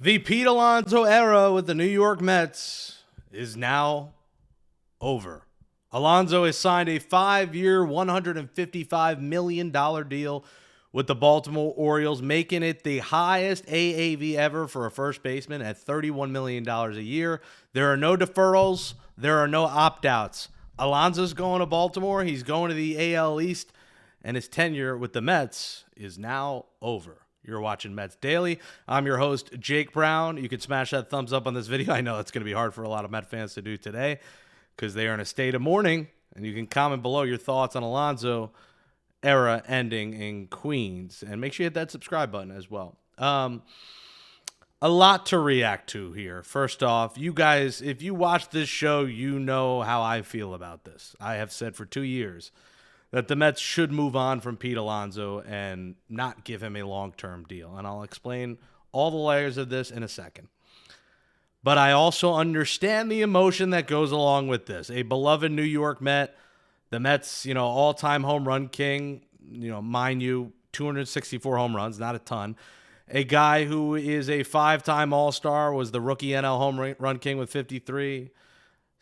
The Pete Alonso era with the New York Mets is now over. Alonso has signed a 5-year, $155 million deal with the Baltimore Orioles, making it the highest AAV ever for a first baseman at $31 million a year. There are no deferrals. There are no opt-outs. Alonso's going to Baltimore. He's going to the AL East, and his tenure with the Mets is now over. You're watching Mets Daily. I'm your host, Jake Brown. You can smash that thumbs up on this video. I know it's going to be hard for a lot of Met fans to do today because they are in a state of mourning. And you can comment below your thoughts on Alonso era ending in Queens. And make sure you hit that subscribe button as well. A lot to react to here. First off, you guys, if you watch this show, you know how I feel about this. I have said for 2 years that the Mets should move on from Pete Alonso and not give him a long-term deal. And I'll explain all the layers of this in a second. But I also understand the emotion that goes along with this. A beloved New York Met, the Mets, all-time home run king, mind you, 264 home runs, not a ton. A guy who is a 5-time All-Star, was the rookie NL home run king with 53.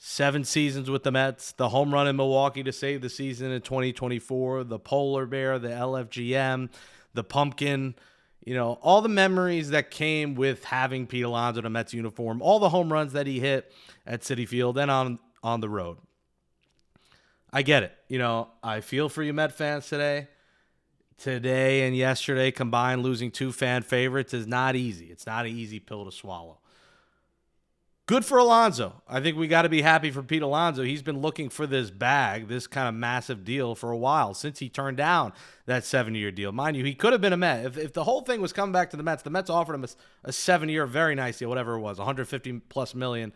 7 seasons with the Mets, the home run in Milwaukee to save the season in 2024, the polar bear, the LFGM, the pumpkin, all the memories that came with having Pete Alonso in a Mets uniform, all the home runs that he hit at Citi Field and on the road. I get it. I feel for you Met fans today. Today and yesterday combined, losing 2 fan favorites is not easy. It's not an easy pill to swallow. Good for Alonso. I think we got to be happy for Pete Alonso. He's been looking for this bag, this kind of massive deal for a while since he turned down that 7-year deal. Mind you, he could have been a Met. If the whole thing was coming back to the Mets offered him a 7-year, very nice deal, whatever it was, 150 plus million.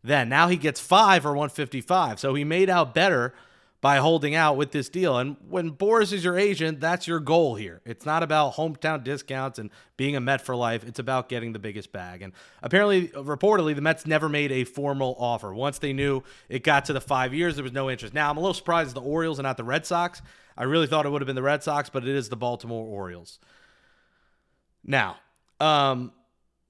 Then now he gets 5 or 155. So he made out better by holding out with this deal. And when Boris is your agent, that's your goal here. It's not about hometown discounts and being a Met for life. It's about getting the biggest bag. And apparently, reportedly, the Mets never made a formal offer. Once they knew it got to the 5 years, there was no interest. Now, I'm a little surprised it's the Orioles and not the Red Sox. I really thought it would have been the Red Sox, but it is the Baltimore Orioles. Now,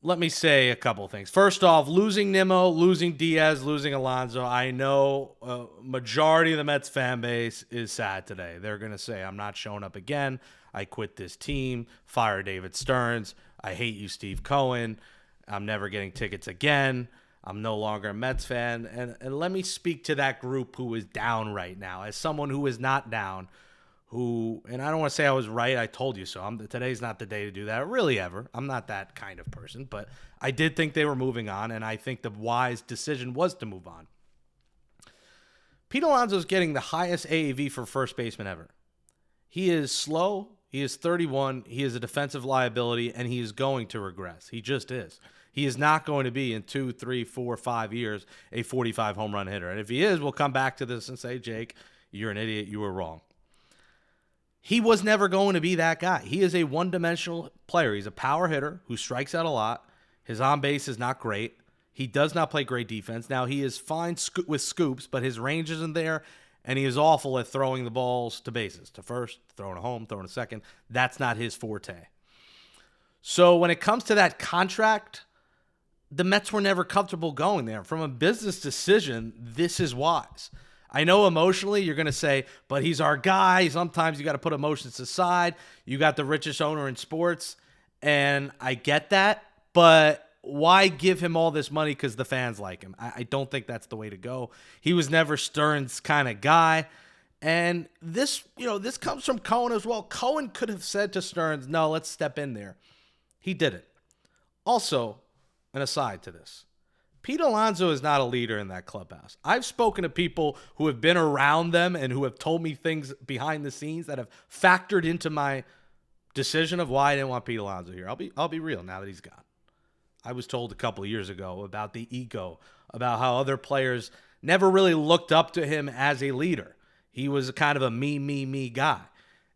let me say a couple of things. First off, losing Nimmo, losing Diaz, losing Alonso. I know a majority of the Mets fan base is sad today. They're going to say, I'm not showing up again. I quit this team. Fire David Stearns. I hate you, Steve Cohen. I'm never getting tickets again. I'm no longer a Mets fan. And let me speak to that group who is down right now. As someone who is not down, and I don't want to say I was right, I told you so. Today's not the day to do that, really ever. I'm not that kind of person, but I did think they were moving on, and I think the wise decision was to move on. Pete Alonso's getting the highest AAV for first baseman ever. He is slow, he is 31, he is a defensive liability, and he is going to regress. He just is. He is not going to be in 2, 3, 4, 5 years a 45 home run hitter. And if he is, we'll come back to this and say, Jake, you're an idiot, you were wrong. He was never going to be that guy. He is a one-dimensional player. He's a power hitter who strikes out a lot. His on-base is not great. He does not play great defense. Now, he is fine with scoops, but his range isn't there, and he is awful at throwing the balls to bases, to first, throwing a home, throwing a second. That's not his forte. So when it comes to that contract, the Mets were never comfortable going there. From a business decision, this is wise. I know emotionally you're going to say, but he's our guy. Sometimes you got to put emotions aside. You got the richest owner in sports, and I get that, but why give him all this money because the fans like him? I don't think that's the way to go. He was never Stearns' kind of guy, and this comes from Cohen as well. Cohen could have said to Stearns, no, let's step in there. He didn't. Also, an aside to this, Pete Alonso is not a leader in that clubhouse. I've spoken to people who have been around them and who have told me things behind the scenes that have factored into my decision of why I didn't want Pete Alonso here. I'll be real now that he's gone. I was told a couple of years ago about the ego, about how other players never really looked up to him as a leader. He was kind of a me guy.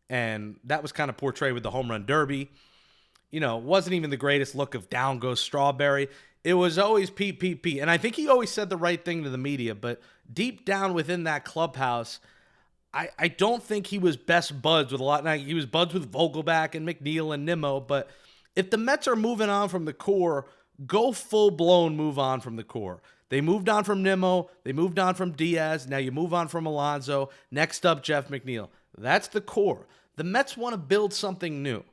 And that was kind of portrayed with the home run derby. Wasn't even the greatest look of down goes Strawberry. It was always Pete. And I think he always said the right thing to the media, but deep down within that clubhouse, I don't think he was best buds with a lot. Now, he was buds with Vogelback and McNeil and Nimmo, but if the Mets are moving on from the core go full-blown move on from the core. They moved on from Nimmo. They moved on from Diaz. Now you move on from Alonso. Next up, Jeff McNeil. That's the core. The Mets want to build something new.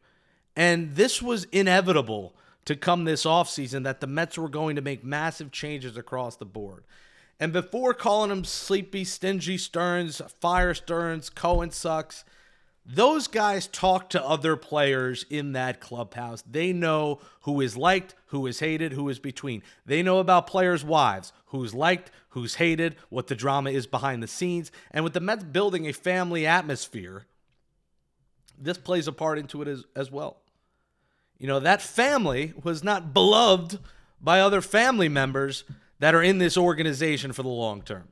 And this was inevitable to come this offseason, that the Mets were going to make massive changes across the board. And before calling them sleepy, stingy Stearns, fire Stearns, Cohen sucks, those guys talk to other players in that clubhouse. They know who is liked, who is hated, who is between. They know about players' wives, who's liked, who's hated, what the drama is behind the scenes. And with the Mets building a family atmosphere, this plays a part into it as well. You know, that family was not beloved by other family members that are in this organization for the long term.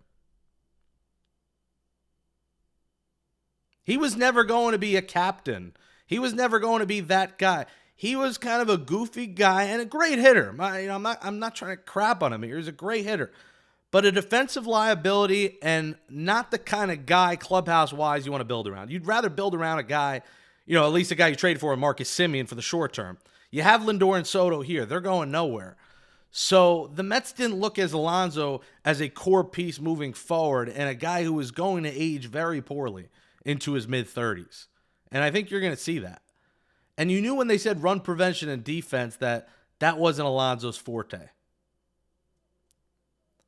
He was never going to be a captain. He was never going to be that guy. He was kind of a goofy guy and a great hitter. I'm not trying to crap on him. He was a great hitter, but a defensive liability and not the kind of guy clubhouse-wise you want to build around. You'd rather build around a guy, at least a guy you traded for, Marcus Semien, for the short term. You have Lindor and Soto here. They're going nowhere. So the Mets didn't look as Alonso as a core piece moving forward and a guy who was going to age very poorly into his mid-30s. And I think you're going to see that. And you knew when they said run prevention and defense that wasn't Alonso's forte.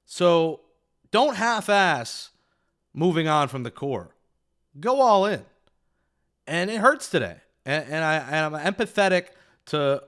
So don't half-ass moving on from the core. Go all in. And it hurts today. And I'm empathetic to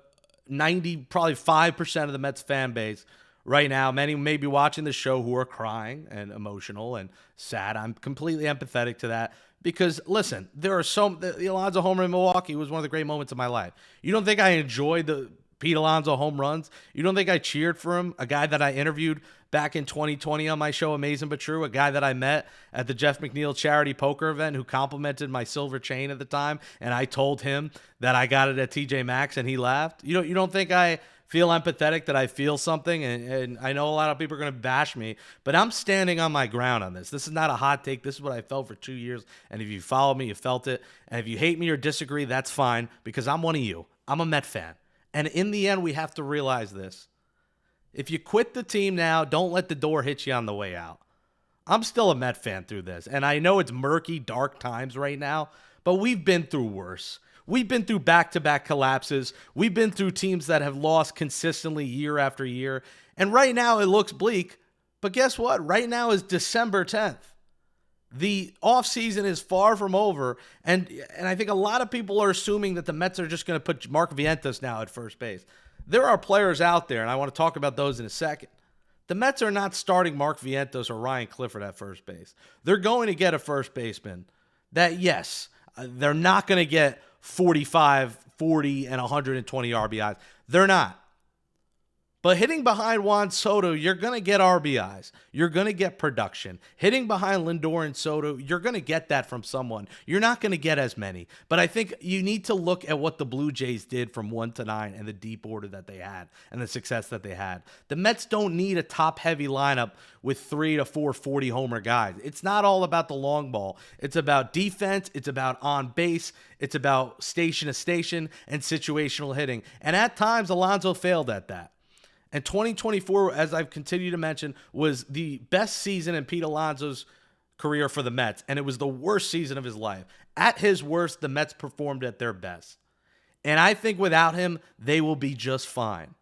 90, probably 5% of the Mets fan base right now. Many may be watching the show who are crying and emotional and sad. I'm completely empathetic to that because, listen, the Alonso home run in Milwaukee was one of the great moments of my life. You don't think I enjoyed the Pete Alonso home runs? You don't think I cheered for him? A guy that I interviewed back in 2020 on my show, Amazing But True, a guy that I met at the Jeff McNeil charity poker event who complimented my silver chain at the time, and I told him that I got it at TJ Maxx, and he laughed. You don't think I feel empathetic, that I feel something? And I know a lot of people are going to bash me, but I'm standing on my ground on this. This is not a hot take. This is what I felt for 2 years, and if you follow me, you felt it. And if you hate me or disagree, that's fine, because I'm one of you. I'm a Met fan. And in the end, we have to realize this. If you quit the team now, don't let the door hit you on the way out. I'm still a Met fan through this, and I know it's murky, dark times right now, but we've been through worse. We've been through back-to-back collapses. We've been through teams that have lost consistently year after year, and right now it looks bleak, but guess what? Right now is December 10th. The offseason is far from over, and I think a lot of people are assuming that the Mets are just going to put Mark Vientos now at first base. There are players out there, and I want to talk about those in a second. The Mets are not starting Mark Vientos or Ryan Clifford at first base. They're going to get a first baseman that, yes, they're not going to get 45, 40, and 120 RBIs. They're not. But hitting behind Juan Soto, you're going to get RBIs. You're going to get production. Hitting behind Lindor and Soto, you're going to get that from someone. You're not going to get as many. But I think you need to look at what the Blue Jays did from 1 to 9 and the deep order that they had and the success that they had. The Mets don't need a top-heavy lineup with 3 to 4 40-homer guys. It's not all about the long ball. It's about defense. It's about on base. It's about station to station and situational hitting. And at times, Alonso failed at that. And 2024, as I've continued to mention, was the best season in Pete Alonso's career for the Mets, and it was the worst season of his life. At his worst, the Mets performed at their best. And I think without him, they will be just fine.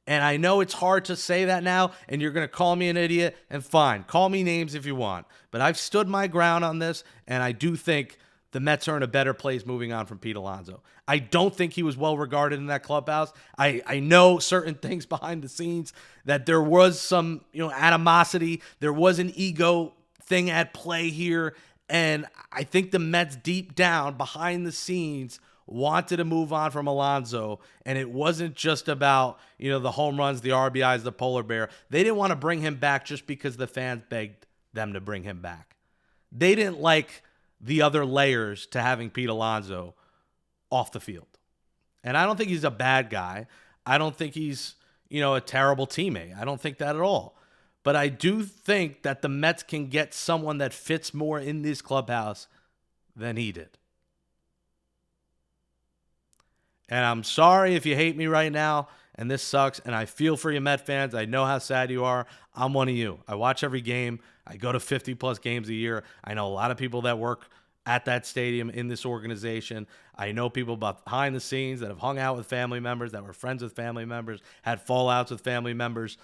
And I know it's hard to say that now, and you're going to call me an idiot, and fine, call me names if you want. But I've stood my ground on this, and I do think the Mets are in a better place moving on from Pete Alonso. I don't think he was well regarded in that clubhouse. I know certain things behind the scenes, that there was some animosity. There was an ego thing at play here. And I think the Mets deep down behind the scenes wanted to move on from Alonso. And it wasn't just about the home runs, the RBIs, the polar bear. They didn't want to bring him back just because the fans begged them to bring him back. They didn't like the other layers to having Pete Alonso off the field. And I don't think he's a bad guy. I don't think he's, a terrible teammate. I don't think that at all. But I do think that the Mets can get someone that fits more in this clubhouse than he did. And I'm sorry if you hate me right now and this sucks, and I feel for you Met fans. I know how sad you are. I'm one of you. I watch every game. I go to 50-plus games a year. I know a lot of people that work at that stadium in this organization. I know people behind the scenes that have hung out with family members, that were friends with family members, had fallouts with family members.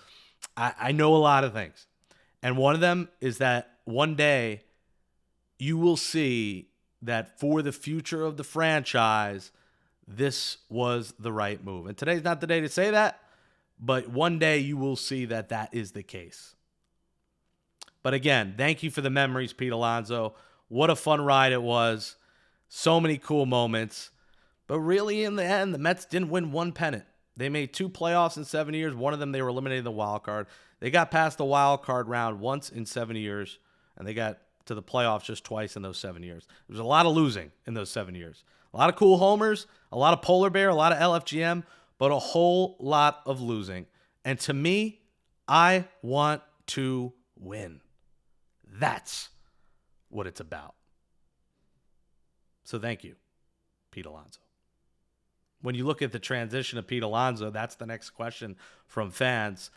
I know a lot of things. And one of them is that one day you will see that for the future of the franchise, this was the right move. And today's not the day to say that, but one day you will see that that is the case. But again, thank you for the memories, Pete Alonso. What a fun ride it was. So many cool moments. But really, in the end, the Mets didn't win one pennant. They made 2 playoffs in 7 years. One of them, they were eliminated in the wild card. They got past the wild card round once in 7 years, and they got to the playoffs just twice in those 7 years. There was a lot of losing in those 7 years. A lot of cool homers, a lot of polar bear, a lot of LFGM, but a whole lot of losing. And to me, I want to win. That's what it's about. So thank you, Pete Alonso. When you look at the transition of Pete Alonso, that's the next question from fans.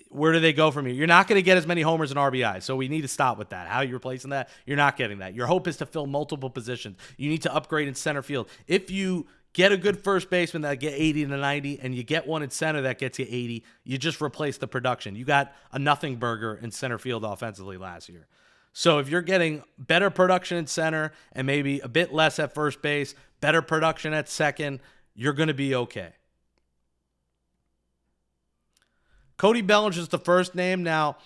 Where do they go from here? You're not going to get as many homers and RBIs, so we need to stop with that. How are you replacing that? You're not getting that. Your hope is to fill multiple positions. You need to upgrade in center field. If you get a good first baseman that get 80 to 90, and you get one in center that gets you 80, you just replace the production. You got a nothing burger in center field offensively last year. So if you're getting better production in center and maybe a bit less at first base, better production at second, you're going to be okay. Cody Bellinger is the first name. Now,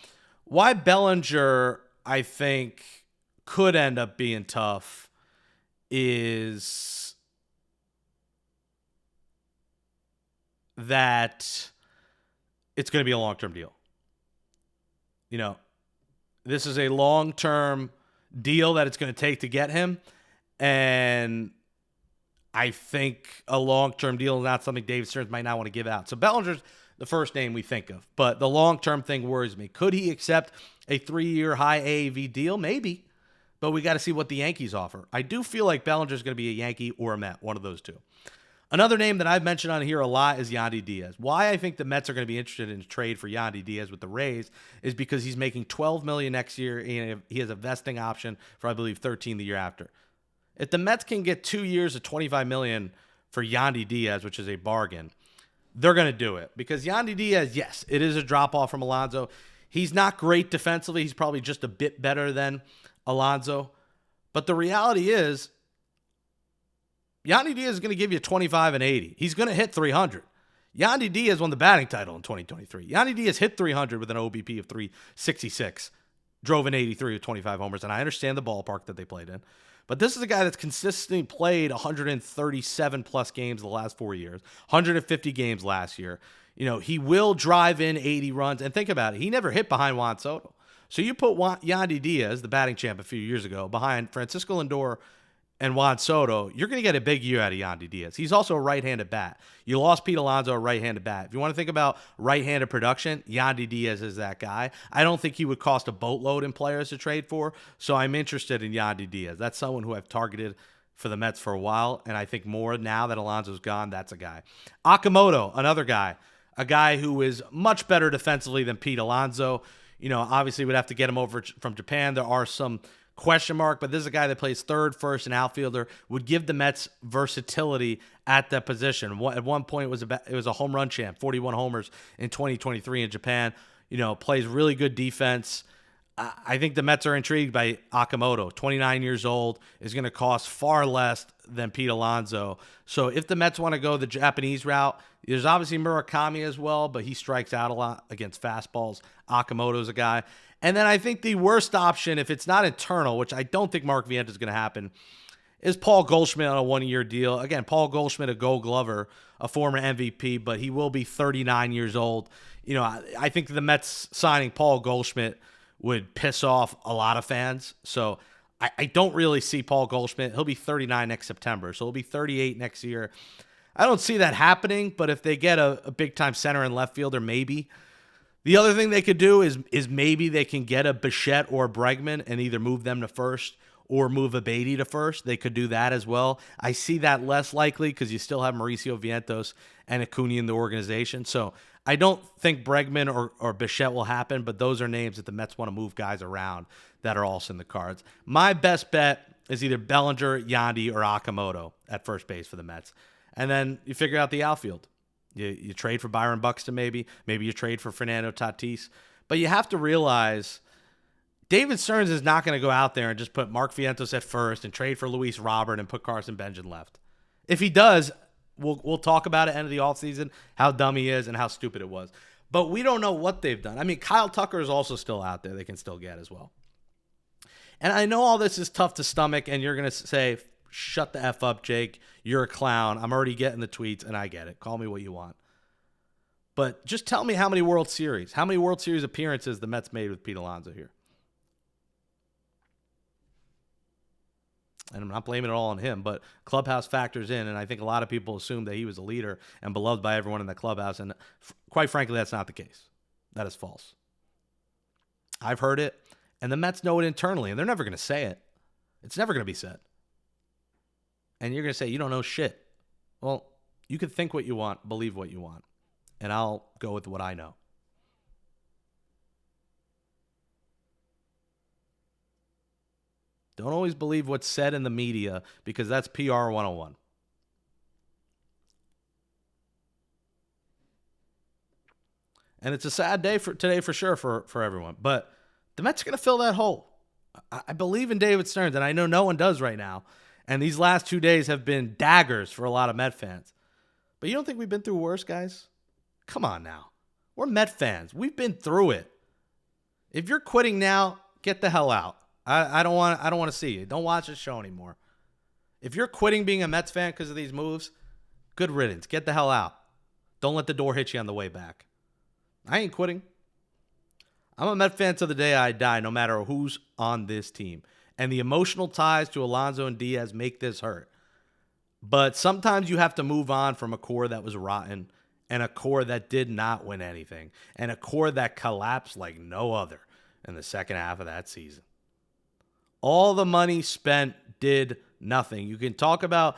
why Bellinger, I think, could end up being tough is that it's going to be a long-term deal. You know, this is a long-term deal that it's going to take to get him, and I think a long-term deal is not something David Stearns might not want to give out. So Bellinger's the first name we think of, but the long-term thing worries me. Could he accept a 3-year high AAV deal? Maybe, but we got to see what the Yankees offer. I do feel like Bellinger's going to be a Yankee or a Met, one of those two. Another name that I've mentioned on here a lot is Yandy Diaz. Why I think the Mets are going to be interested in a trade for Yandy Diaz with the Rays is because he's making $12 million next year, and he has a vesting option for, I believe, $13 the year after. If the Mets can get 2 years of $25 million for Yandy Diaz, which is a bargain, they're going to do it. Because Yandy Diaz, yes, it is a drop-off from Alonso. He's not great defensively. He's probably just a bit better than Alonso. But the reality is, Yandy Diaz is going to give you 25 and 80. He's going to hit 300. Yandy Diaz won the batting title in 2023. Yandy Diaz hit 300 with an OBP of 366. Drove an 83 with 25 homers. And I understand the ballpark that they played in. But this is a guy that's consistently played 137-plus games the last 4 years, 150 games last year. You know, he will drive in 80 runs. And think about it. He never hit behind Juan Soto. So you put Yandy Diaz, the batting champ a few years ago, behind Francisco Lindor and Juan Soto, you're going to get a big year out of Yandy Diaz. He's also a right-handed bat. You lost Pete Alonso, a right-handed bat. If you want to think about right-handed production, Yandy Diaz is that guy. I don't think he would cost a boatload in players to trade for, so I'm interested in Yandy Diaz. That's someone who I've targeted for the Mets for a while, and I think more now that Alonso's gone, that's a guy. Okamoto, another guy, a guy who is much better defensively than Pete Alonso. You know, obviously we'd have to get him over from Japan. There are some question mark, but this is a guy that plays third, first, and outfielder, would give the Mets versatility at that position. At one point, it was a home run champ, 41 homers in 2023 in Japan. You know, plays really good defense. I think the Mets are intrigued by Okamoto. 29 years old, is going to cost far less than Pete Alonso. So if the Mets want to go the Japanese route, there's obviously Murakami as well, but he strikes out a lot against fastballs. Okamoto's a guy. And then I think the worst option, if it's not internal, which I don't think Mark Vienta is going to happen, is Paul Goldschmidt on a 1-year deal. Again, Paul Goldschmidt, a Gold Glover, a former MVP, but he will be 39 years old. You know, I think the Mets signing Paul Goldschmidt would piss off a lot of fans. So I don't really see Paul Goldschmidt. He'll be 39 next September, so he'll be 38 next year. I don't see that happening, but if they get a big-time center and left fielder, maybe. The other thing they could do is maybe they can get a Bichette or a Bregman and either move them to first or move a Beatty to first. They could do that as well. I see that less likely because you still have Mauricio Vientos and Acuna in the organization. So I don't think Bregman or Bichette will happen, but those are names that the Mets want to move guys around that are also in the cards. My best bet is either Bellinger, Yandy, or Akamoto at first base for the Mets. And then you figure out the outfield. You trade for Byron Buxton maybe. Maybe you trade for Fernando Tatis. But you have to realize David Stearns is not going to go out there and just put Mark Vientos at first and trade for Luis Robert and put Carson Benjamin left. If he does, we'll talk about it at the end of the offseason, how dumb he is and how stupid it was. But we don't know what they've done. I mean, Kyle Tucker is also still out there. They can still get as well. And I know all this is tough to stomach, and you're going to say, shut the F up, Jake. You're a clown. I'm already getting the tweets, and I get it. Call me what you want. But just tell me how many World Series appearances the Mets made with Pete Alonso here. And I'm not blaming it all on him, but clubhouse factors in, and I think a lot of people assume that he was a leader and beloved by everyone in the clubhouse, and quite frankly, that's not the case. That is false. I've heard it, and the Mets know it internally, and they're never going to say it. It's never going to be said. And you're going to say, you don't know shit. Well, you can think what you want, believe what you want, and I'll go with what I know. Don't always believe what's said in the media because that's PR 101. And it's a sad day for today for sure for everyone. But the Mets are going to fill that hole. I believe in David Stearns, and I know no one does right now. And these last 2 days have been daggers for a lot of Met fans. But you don't think we've been through worse, guys? Come on now. We're Met fans. We've been through it. If you're quitting now, get the hell out. I don't want to see you. Don't watch this show anymore. If you're quitting being a Mets fan because of these moves, good riddance. Get the hell out. Don't let the door hit you on the way back. I ain't quitting. I'm a Met fan till the day I die, no matter who's on this team. And the emotional ties to Alonso and Diaz make this hurt. But sometimes you have to move on from a core that was rotten and a core that did not win anything and a core that collapsed like no other in the second half of that season. All the money spent did nothing. You can talk about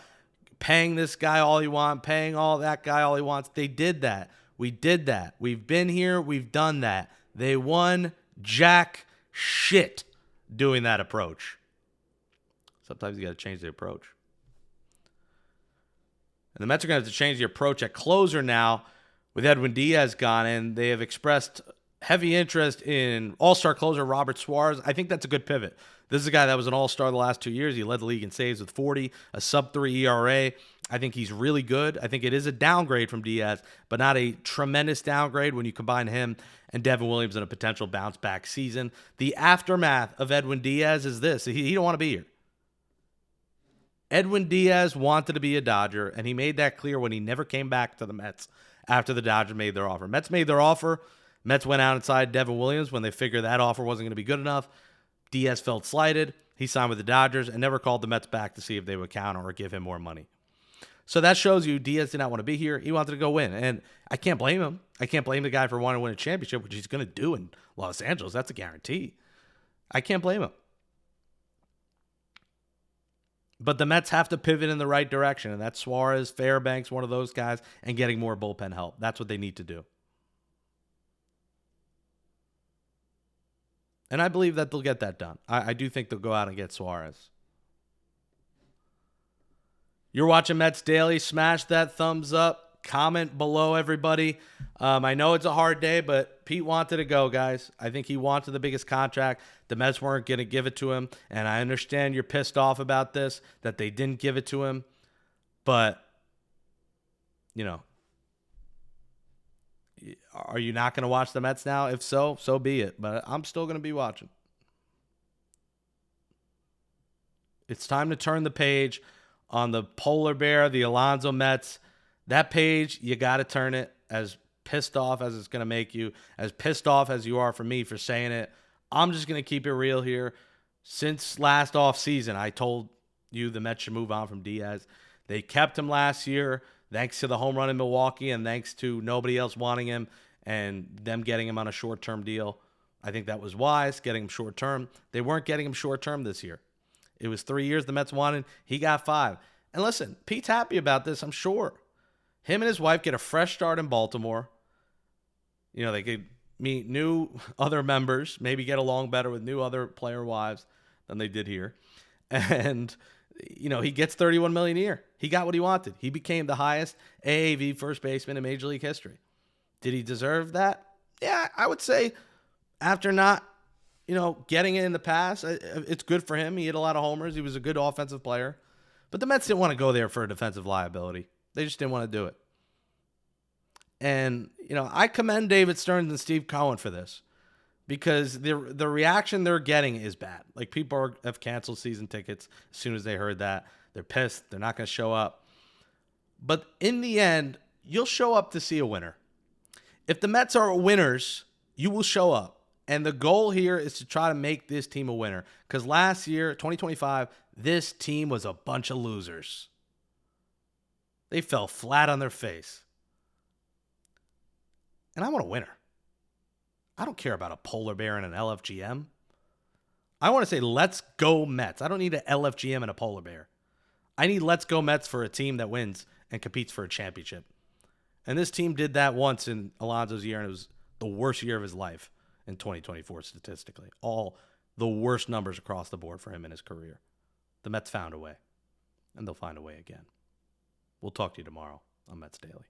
paying this guy all you want, paying all that guy all he wants. They did that. We did that. We've been here. We've done that. They won jack shit doing that approach. Sometimes you got to change the approach. And the Mets are going to have to change the approach at closer now with Edwin Diaz gone, and they have expressed heavy interest in all-star closer Robert Suarez. I think that's a good pivot. This is a guy that was an all-star the last 2 years. He led the league in saves with 40, a sub-3 ERA. I think he's really good. I think it is a downgrade from Diaz, but not a tremendous downgrade when you combine him and Devin Williams in a potential bounce-back season. The aftermath of Edwin Diaz is this. He don't want to be here. Edwin Diaz wanted to be a Dodger, and he made that clear when he never came back to the Mets after the Dodgers made their offer. Mets made their offer. Mets went out inside Devin Williams when they figured that offer wasn't going to be good enough. Diaz felt slighted. He signed with the Dodgers and never called the Mets back to see if they would counter or give him more money. So that shows you Diaz did not want to be here. He wanted to go win. And I can't blame him. I can't blame the guy for wanting to win a championship, which he's going to do in Los Angeles. That's a guarantee. I can't blame him. But the Mets have to pivot in the right direction, and that's Suarez, Fairbanks, one of those guys, and getting more bullpen help. That's what they need to do. And I believe that they'll get that done. I do think they'll go out and get Suarez. You're watching Mets Daily. Smash that thumbs up. Comment below, everybody. I know it's a hard day, but Pete wanted to go, guys. I think he wanted the biggest contract. The Mets weren't going to give it to him. And I understand you're pissed off about this, that they didn't give it to him. But, you know, are you not going to watch the Mets now? If so, so be it. But I'm still going to be watching. It's time to turn the page on the Polar Bear, the Alonso Mets. That page, you got to turn it. As pissed off as it's going to make you, as pissed off as you are for me for saying it, I'm just going to keep it real here. Since last offseason, I told you the Mets should move on from Diaz. They kept him last year thanks to the home run in Milwaukee and thanks to nobody else wanting him and them getting him on a short-term deal. I think that was wise, getting him short-term. They weren't getting him short-term this year. It was 3 years the Mets wanted. He got 5. And listen, Pete's happy about this, I'm sure. Him and his wife get a fresh start in Baltimore. They could meet new other members, maybe get along better with new other player wives than they did here. And, he gets $31 million a year. He got what he wanted. He became the highest AAV first baseman in Major League history. Did he deserve that? Yeah, I would say after not, getting it in the past, it's good for him. He hit a lot of homers. He was a good offensive player. But the Mets didn't want to go there for a defensive liability. They just didn't want to do it. And, I commend David Stearns and Steve Cohen for this because the reaction they're getting is bad. Like, people have canceled season tickets as soon as they heard that. They're pissed. They're not going to show up. But in the end, you'll show up to see a winner. If the Mets are winners, you will show up. And the goal here is to try to make this team a winner. Because last year, 2025, this team was a bunch of losers. They fell flat on their face. And I want a winner. I don't care about a polar bear and an LFGM. I want to say, let's go Mets. I don't need an LFGM and a polar bear. I need let's go Mets for a team that wins and competes for a championship. And this team did that once in Alonso's year, and it was the worst year of his life in 2024 statistically. All the worst numbers across the board for him in his career. The Mets found a way, and they'll find a way again. We'll talk to you tomorrow on Mets Daily.